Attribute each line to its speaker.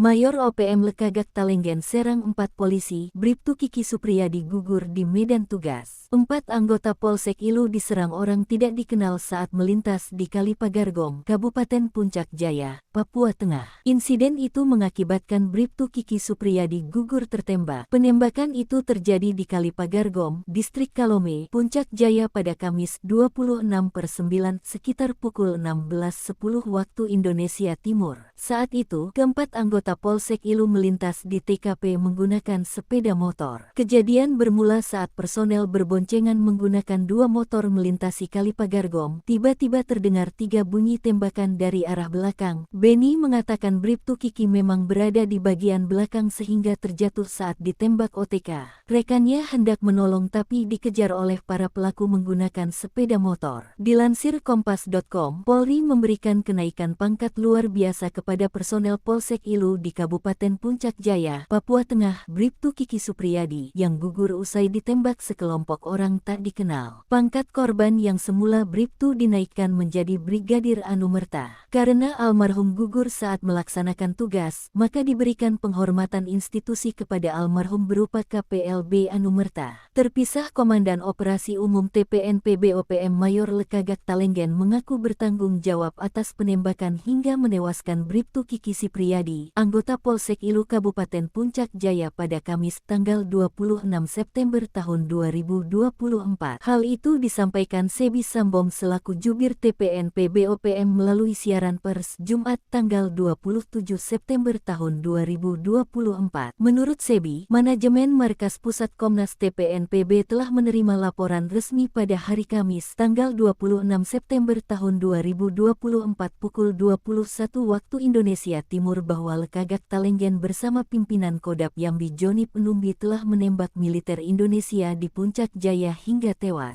Speaker 1: Mayor OPM Lekagak Talenggen Serang 4 polisi, Bribtu Kiki Supriyadi gugur di medan tugas. 4 anggota Polsek Ilu diserang orang tidak dikenal saat melintas di Kali Pagargom, Kabupaten Puncak Jaya, Papua Tengah. Insiden itu mengakibatkan Bribtu Kiki Supriyadi gugur tertembak. Penembakan itu terjadi di Kali Pagargom, Distrik Kalome, Puncak Jaya pada Kamis 26/9 sekitar pukul 16.10 waktu Indonesia Timur. Saat itu, keempat anggota Polsek Ilu melintas di TKP menggunakan sepeda motor. Kejadian bermula saat personel berboncengan menggunakan 2 motor melintasi Kali Pagargom. Tiba-tiba terdengar 3 bunyi tembakan dari arah belakang. Beni mengatakan Bribtu Kiki memang berada di bagian belakang sehingga terjatuh saat ditembak OTK. Rekannya hendak menolong tapi dikejar oleh para pelaku menggunakan sepeda motor. Dilansir Kompas.com, Polri memberikan kenaikan pangkat luar biasa kepada personel Polsek Ilu di Kabupaten Puncak Jaya, Papua Tengah, Bribtu Kiki Supriyadi, yang gugur usai ditembak sekelompok orang tak dikenal. Pangkat korban yang semula Bribtu dinaikkan menjadi Brigadir Anumerta. Karena almarhum gugur saat melaksanakan tugas, maka diberikan penghormatan institusi kepada almarhum berupa KPLB Anumerta. Terpisah Komandan Operasi Umum TPNPB OPM Mayor Lekagak Talenggen mengaku bertanggung jawab atas penembakan hingga menewaskan Bribtu Kiki Supriyadi, anggota Polsek Ilu Kabupaten Puncak Jaya pada Kamis tanggal 26 September tahun 2024. Hal itu disampaikan Sebi Sambom selaku Jubir TPNPB OPM melalui siaran pers Jumat tanggal 27 September tahun 2024. Menurut Sebi, manajemen Markas Pusat Komnas TPNPB telah menerima laporan resmi pada hari Kamis tanggal 26 September tahun 2024 pukul 21 waktu Indonesia Timur bahwa Lekagak Talenggen bersama pimpinan Kodam Yambi Joni Penumbi telah menembak militer Indonesia di Puncak Jaya hingga tewas.